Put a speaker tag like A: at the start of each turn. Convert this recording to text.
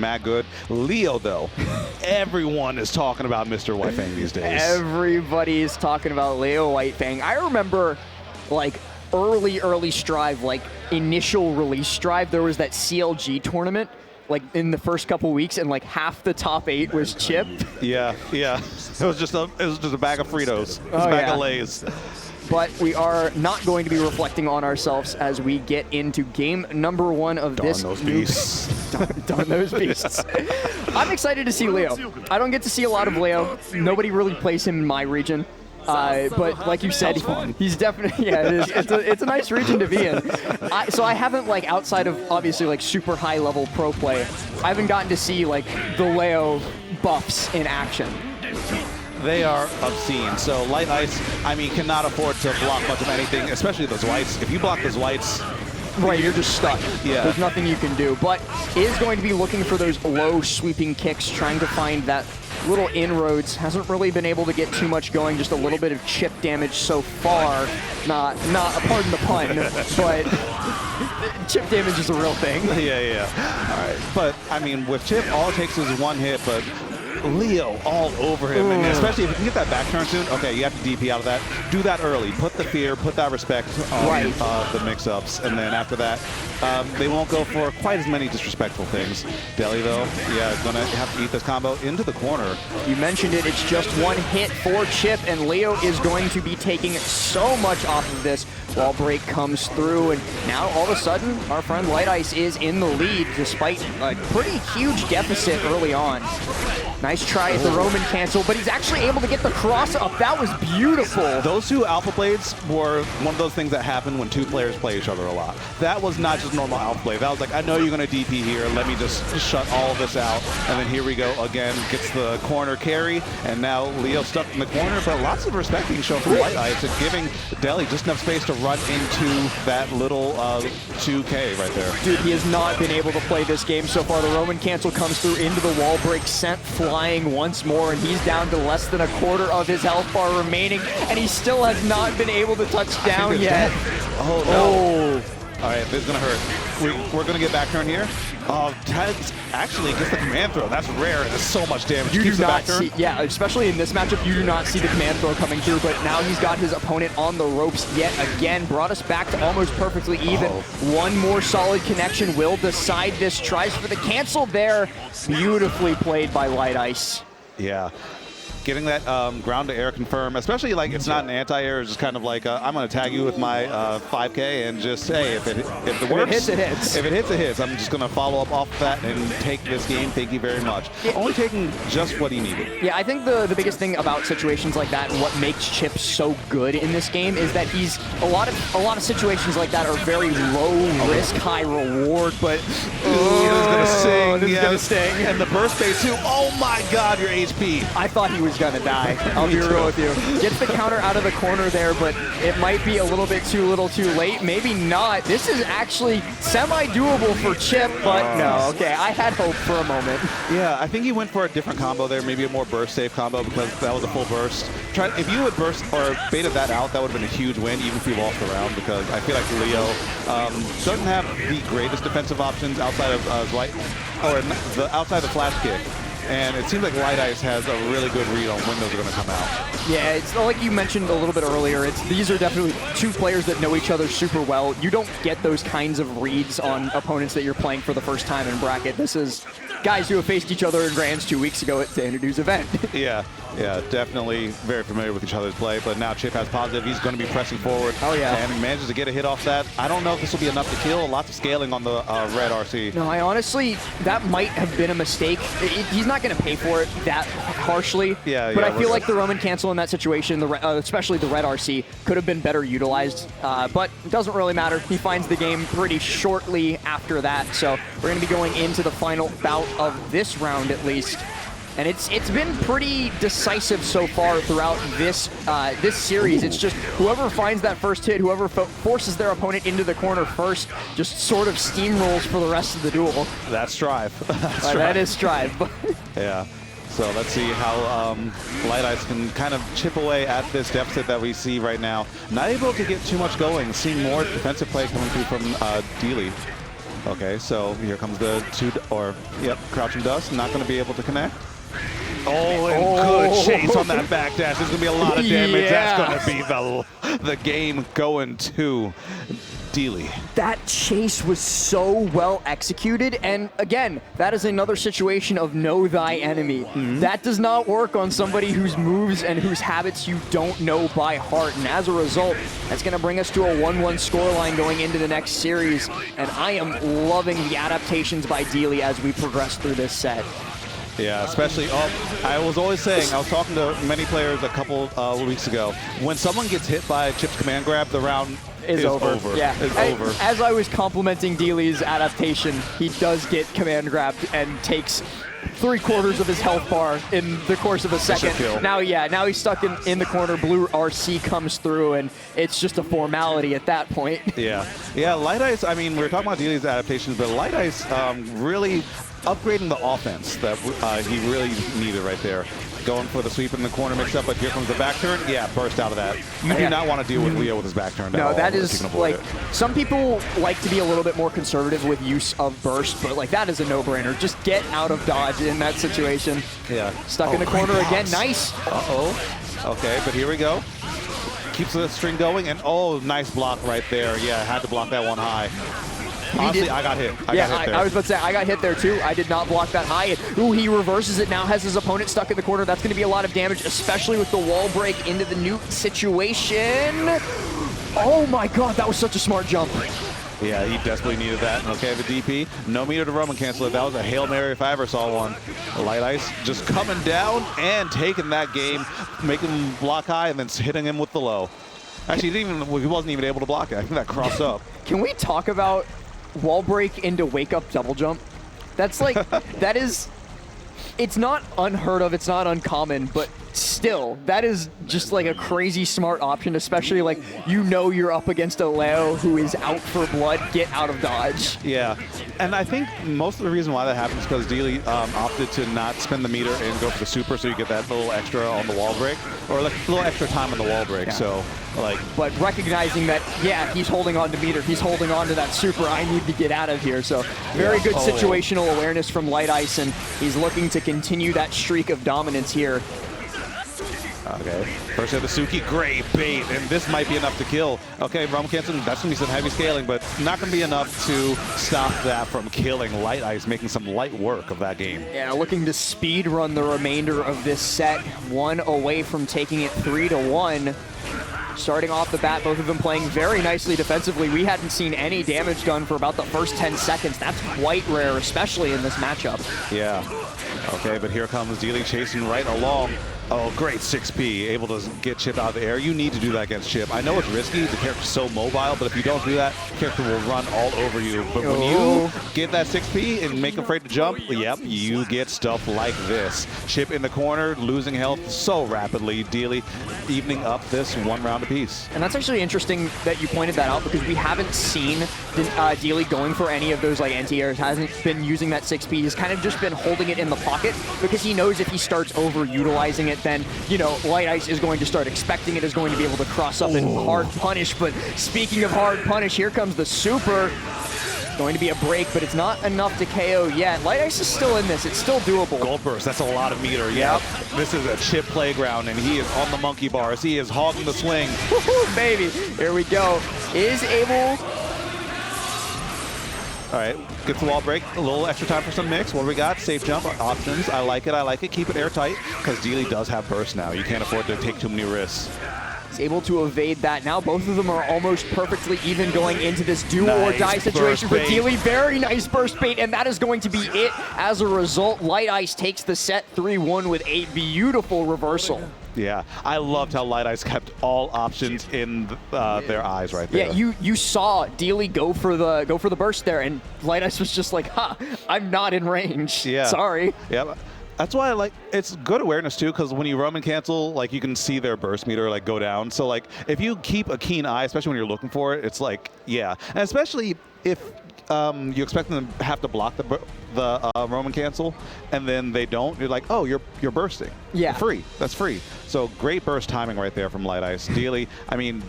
A: mad good. Leo, though, everyone is talking about Mr. Whitefang these days.
B: Everybody's talking about Leo Whitefang. I remember, like, early Strive, like, initial release Strive, there was that CLG tournament, like, in the first couple weeks, and, like, half the top 8 was Chipp.
A: Yeah. It was just a bag of Fritos. It was a bag of Lay's.
B: But we are not going to be reflecting on ourselves as we get into game number 1 of this.
A: Darn those beasts.
B: Darn those beasts. I'm excited to see Leo. I don't get to see a lot of Leo. Nobody really plays him in my region. But like you said, he's definitely, yeah, it is. It's a nice region to be in. So I haven't, like, outside of obviously like super high level pro play, I haven't gotten to see like the Leo buffs in action.
A: They are obscene. So Lightice, I mean, cannot afford to block much of anything, especially those whites. If you block those whites,
B: right, you're just stuck.
A: Yeah.
B: There's nothing you can do. But is going to be looking for those low sweeping kicks, trying to find that little inroads. Hasn't really been able to get too much going, just a little bit of chip damage so far. Not pardon the pun, but chip damage is a real thing.
A: Yeah. All right. But, I mean, with Chipp, all it takes is one hit, but Leo all over him, and especially if you can get that back turn soon. Okay, you have to DP out of that. Do that early. Put the fear, put that respect on the mix-ups, and then after that, they won't go for quite as many disrespectful things. Deeli, though, yeah, gonna have to eat this combo into the corner.
B: You mentioned it. It's just one hit for Chipp, and Leo is going to be taking so much off of this. Wall break comes through, and now all of a sudden, our friend Lightice is in the lead despite a pretty huge deficit early on. Nice try at the Roman cancel, but he's actually able to get the cross up. That was beautiful.
A: Those two alpha blades were one of those things that happen when two players play each other a lot. That was not just normal alpha blade. That was like, I know you're going to DP here. Let me just shut all of this out. And then here we go again. Gets the corner carry, and now Leo stuck in the corner, but lots of respect being shown from Lightice and giving Deeli just enough space to run into that little 2K right there.
B: Dude, he has not been able to play this game so far. The Roman cancel comes through into the wall break, sent flying once more, and he's down to less than a quarter of his health bar remaining, and he still has not been able to touch down yet.
A: Oh, no. All right, this is going to hurt. We're going to get back turn here. Ted actually gets the command throw. That's rare. It's so much damage.
B: You do not see, yeah, especially in this matchup, you do not see the command throw coming through, but now he's got his opponent on the ropes yet again. Brought us back to almost perfectly even. One more solid connection will decide this. Tries for the cancel there. Beautifully played by Lightice.
A: Yeah. Getting that ground to air confirm, especially like it's not an anti-air, it's just kind of like I'm going to tag you with my 5K and just, hey, if it works,
B: hits, it hits.
A: If it hits, it hits. I'm just going to follow up off that and take this game. Thank you very much. Yeah. Only taking just what he needed.
B: Yeah, I think the biggest thing about situations like that and what makes Chipp so good in this game is that he's a lot of situations like that are very low risk, high reward, but
A: this is going to sting.
B: This is going to sting.
A: And the burst fade too. Oh my God, your HP.
B: I thought he was gonna die. I'll be real with you. Gets the counter out of the corner there, but it might be a little bit too little too late. Maybe not. This is actually semi-doable for Chipp, but no. Okay, I had hope for a moment.
A: Yeah, I think he went for a different combo there, maybe a more burst safe combo because that was a full burst. If you had burst or baited that out, that would have been a huge win, even if you lost the round, because I feel like Leo doesn't have the greatest defensive options outside of outside the flash kick. And it seems like Lightice has a really good read on when those are going to come out.
B: Yeah, it's like you mentioned a little bit earlier. These are definitely two players that know each other super well. You don't get those kinds of reads on opponents that you're playing for the first time in bracket. This is guys who have faced each other in Grands 2 weeks ago at Xanadu's event.
A: Yeah, definitely very familiar with each other's play. But now Chipp has positive. He's going to be pressing forward.
B: Oh, yeah.
A: And manages to get a hit off that. I don't know if this will be enough to kill. Lots of scaling on the red RC.
B: No, I honestly, that might have been a mistake. He's not going to pay for it that harshly.
A: Yeah,
B: but I feel like the Roman cancel in that situation, especially the red RC, could have been better utilized. But it doesn't really matter. He finds the game pretty shortly after that. So we're going to be going into the final bout of this round at least. And it's been pretty decisive so far throughout this this series. It's just whoever finds that first hit, whoever forces their opponent into the corner first, just sort of steamrolls for the rest of the duel.
A: That's Strive.
B: That is Strive.
A: Yeah. So let's see how Lightice can kind of chip away at this deficit that we see right now. Not able to get too much going. Seeing more defensive play coming through from Deeli. Okay, so here comes the crouching dust. Not going to be able to connect. Oh, and good chase on that back dash. There's going to be a lot of damage.
B: Yeah.
A: That's going to be the game going to Deeli.
B: That chase was so well executed, and again, that is another situation of know thy enemy. That does not work on somebody whose moves and whose habits you don't know by heart, and as a result, that's going to bring us to a 1-1 scoreline going into the next series, and I am loving the adaptations by Deeli as we progress through this set.
A: Yeah, especially, I was always saying, I was talking to many players a couple weeks ago, when someone gets hit by Chipp's command grab, the round is over.
B: Yeah,
A: It's over.
B: As I was complimenting Deeli's adaptation, he does get command grabbed and takes 3/4 of his health bar in the course of a second. Now he's stuck in the corner. Blue RC comes through, and it's just a formality at that point.
A: Yeah, Lightice, I mean, we were talking about Deeli's adaptations, but Lightice really upgrading the offense that he really needed right there. Going for the sweep in the corner mix-up, but here comes the back turn. Yeah, burst out of that. You do not want to deal with Leo with his back turn.
B: No, that is, like, some people like to be a little bit more conservative with use of burst, but, like, that is a no-brainer. Just get out of dodge in that situation.
A: Yeah.
B: Stuck in the corner again. Nice.
A: Okay, but here we go. Keeps the string going, and nice block right there. Yeah, had to block that one high. Honestly, I got hit. I got hit there.
B: I was about to say, I got hit there too. I did not block that high. Ooh, he reverses it now, has his opponent stuck in the corner. That's going to be a lot of damage, especially with the wall break into the new situation. Oh my god, that was such a smart jump.
A: Yeah, he desperately needed that. Okay, the DP. No meter to Roman cancel it. That was a Hail Mary if I ever saw one. Lightice just coming down and taking that game, making him block high and then hitting him with the low. Actually, he wasn't even able to block it. I think that crossed up.
B: Can we talk about wall break into wake up double jump? That's like, that is, it's not unheard of, it's not uncommon, but still, that is just like a crazy smart option, especially like, you know you're up against a Leo who is out for blood, get out of dodge.
A: Yeah, and I think most of the reason why that happens is because Deeli opted to not spend the meter and go for the super, so you get that little extra on the wall break, or like a little extra time on the wall break, so like.
B: But recognizing that, yeah, he's holding on to meter, he's holding on to that super, I need to get out of here, so very good situational awareness from Lightice, and he's looking to continue that streak of dominance here.
A: Okay, first hit the Suki, great bait, and this might be enough to kill. Okay, Roman cancel, that's going to be some heavy scaling, but not going to be enough to stop that from killing Lightice, making some light work of that game.
B: Yeah, looking to speed run the remainder of this set, one away from taking it 3-1. Starting off the bat, both of them playing very nicely defensively. We hadn't seen any damage done for about the first 10 seconds. That's quite rare, especially in this matchup.
A: Yeah. Okay, but here comes Deeli chasing right along. Oh, great 6P, able to get Chipp out of the air. You need to do that against Chipp. I know it's risky, the character's so mobile, but if you don't do that, the character will run all over you. But when you get that 6P and make him afraid to jump, yep, you get stuff like this. Chipp in the corner, losing health so rapidly. Deeli evening up this one round apiece.
B: And that's actually interesting that you pointed that out, because we haven't seen Deeli going for any of those like anti-airs, hasn't been using that 6P. He's kind of just been holding it in the pocket, because he knows if he starts overutilizing it, then, you know, Lightice is going to start expecting it, is going to be able to cross up and hard punish. But speaking of hard punish, here comes the super. It's going to be a break, but it's not enough to KO yet. Lightice is still in this. It's still doable.
A: Gold burst, that's a lot of meter. Yep. This is a Chipp playground, and he is on the monkey bars. He is hogging the swing.
B: Baby, here we go. Is able...
A: All right, gets the wall break. A little extra time for some mix. What do we got? Safe jump options. I like it. I like it. Keep it airtight, because Deeli does have burst now. You can't afford to take too many risks.
B: He's able to evade that. Now both of them are almost perfectly even going into this do or die situation for Deeli. Very nice burst bait, and that is going to be it. As a result, Lightice takes the set 3-1 with a beautiful reversal.
A: Yeah, I loved how Lightice kept all options in their eyes right there.
B: Yeah, you saw Deeli go for the burst there, and Lightice was just like, "Ha, I'm not in range.
A: Yeah.
B: Sorry."
A: Yeah. That's why I like, it's good awareness too, because when you Roman cancel, like you can see their burst meter like go down. So like if you keep a keen eye, especially when you're looking for it, it's like, yeah. And especially if you expect them to have to block the Roman cancel, and then they don't, you're like, oh, you're bursting.
B: Yeah.
A: Free. That's free. So great burst timing right there from Lightice. Deeli, I mean,